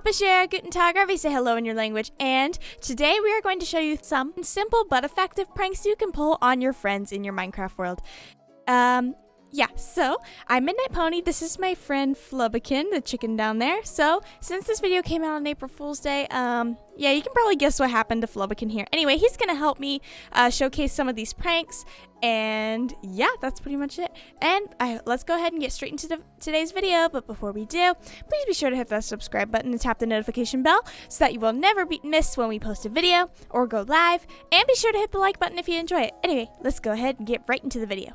Bonjour, Guttentag, or say hello in your language, and today we are going to show you some simple but effective pranks you can pull on your friends in your Minecraft world. So I'm Midnight Pony. This is my friend Flubbukin, the chicken down there. So since this video came out on April Fool's Day, you can probably guess what happened to Flubbukin here. Anyway, he's gonna help me showcase some of these pranks, and yeah, that's pretty much it. And let's go ahead and get straight into today's video. But before we do, please be sure to hit that subscribe button and tap the notification bell so that you will never be missed when we post a video or go live. And be sure to hit the like button if you enjoy it. Anyway, let's go ahead and get right into the video.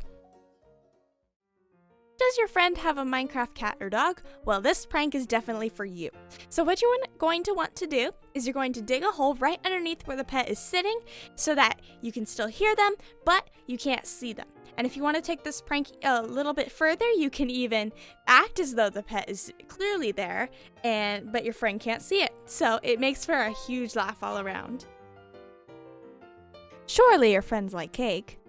Does your friend have a Minecraft cat or dog? Well, this prank is definitely for you. So what you're going to want to do is you're going to dig a hole right underneath where the pet is sitting so that you can still hear them, but you can't see them. And if you want to take this prank a little bit further, you can even act as though the pet is clearly there, but your friend can't see it. So it makes for a huge laugh all around. Surely your friends like cake.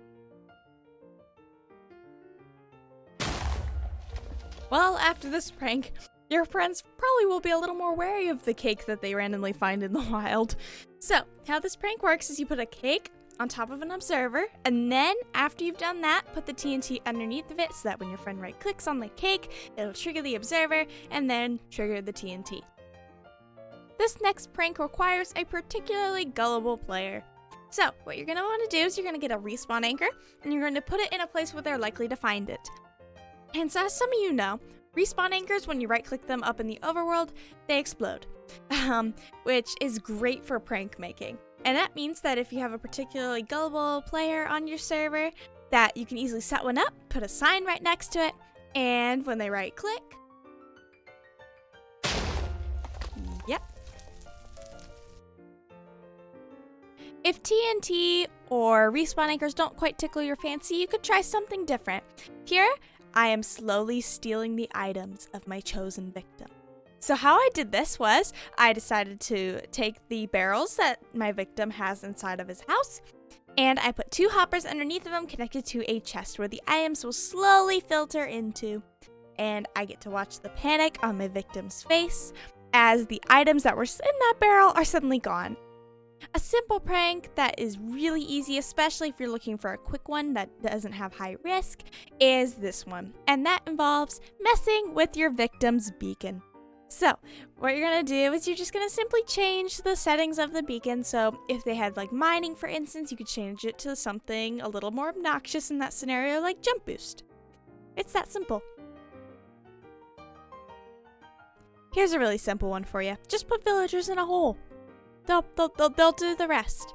Well, after this prank, your friends probably will be a little more wary of the cake that they randomly find in the wild. So, how this prank works is you put a cake on top of an observer, and then after you've done that, put the TNT underneath of it so that when your friend right-clicks on the cake, it'll trigger the observer and then trigger the TNT. This next prank requires a particularly gullible player. So, what you're going to want to do is you're going to get a respawn anchor, and you're going to put it in a place where they're likely to find it. And so as some of you know, respawn anchors, when you right-click them up in the overworld, they explode, which is great for prank making. And that means that if you have a particularly gullible player on your server, that you can easily set one up, put a sign right next to it, and when they right-click, yep. If TNT or respawn anchors don't quite tickle your fancy, you could try something different. Here, I am slowly stealing the items of my chosen victim. So how I did this was, I decided to take the barrels that my victim has inside of his house, and I put 2 hoppers underneath of them connected to a chest where the items will slowly filter into, and I get to watch the panic on my victim's face as the items that were in that barrel are suddenly gone. A simple prank that is really easy, especially if you're looking for a quick one that doesn't have high risk, is this one. And that involves messing with your victim's beacon. So, what you're going to do is you're just going to simply change the settings of the beacon. So, if they had like mining, for instance, you could change it to something a little more obnoxious in that scenario, like jump boost. It's that simple. Here's a really simple one for you. Just put villagers in a hole. They'll do the rest.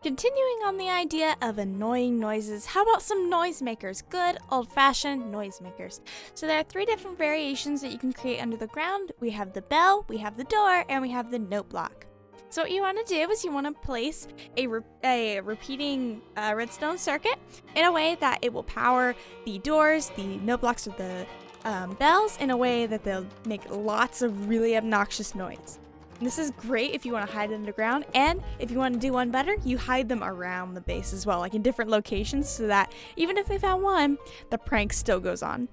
Continuing on the idea of annoying noises, how about some noisemakers? Good old-fashioned noisemakers. So there are 3 different variations that you can create under the ground. We have the bell, we have the door, and we have the note block. So what you want to do is you want to place a repeating redstone circuit in a way that it will power the doors, the note blocks, or the bells in a way that they'll make lots of really obnoxious noise. And this is great if you want to hide it underground, and if you want to do one better, you hide them around the base as well, like in different locations, so that even if they found one, the prank still goes on.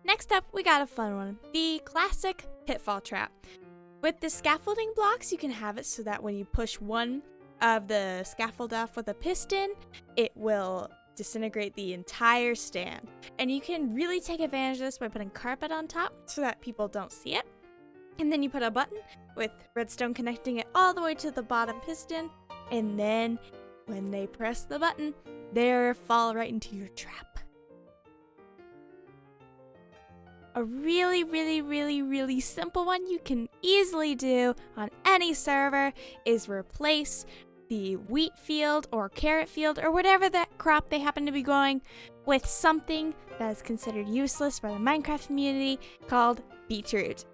Next up, we got a fun one, the classic Pitfall Trap. With the scaffolding blocks, you can have it so that when you push one of the scaffold off with a piston, it will disintegrate the entire stand. And you can really take advantage of this by putting carpet on top so that people don't see it. And then you put a button with redstone connecting it all the way to the bottom piston. And then when they press the button, they fall right into your trap. A really, really, really, really simple one you can easily do on any server is replace the wheat field or carrot field or whatever that crop they happen to be growing with something that is considered useless by the Minecraft community called beetroot.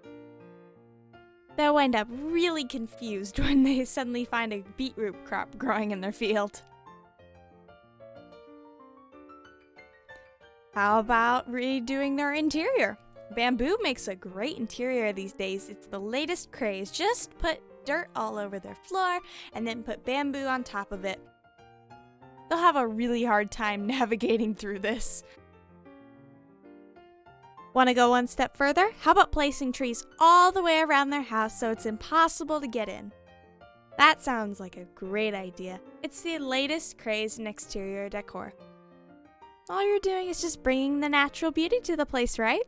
They'll wind up really confused when they suddenly find a beetroot crop growing in their field. How about redoing their interior? Bamboo makes a great interior these days. It's the latest craze. Just put dirt all over their floor and then put bamboo on top of it. They'll have a really hard time navigating through this. Want to go one step further? How about placing trees all the way around their house so it's impossible to get in? That sounds like a great idea. It's the latest craze in exterior decor. All you're doing is just bringing the natural beauty to the place, right?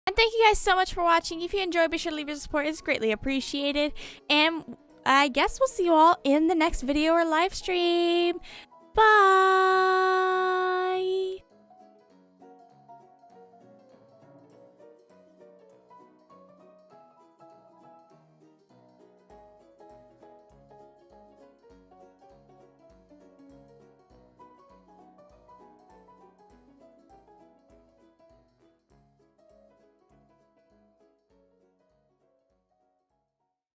And thank you guys so much for watching. If you enjoyed, be sure to leave your support. It's greatly appreciated. And I guess we'll see you all in the next video or live stream. Bye!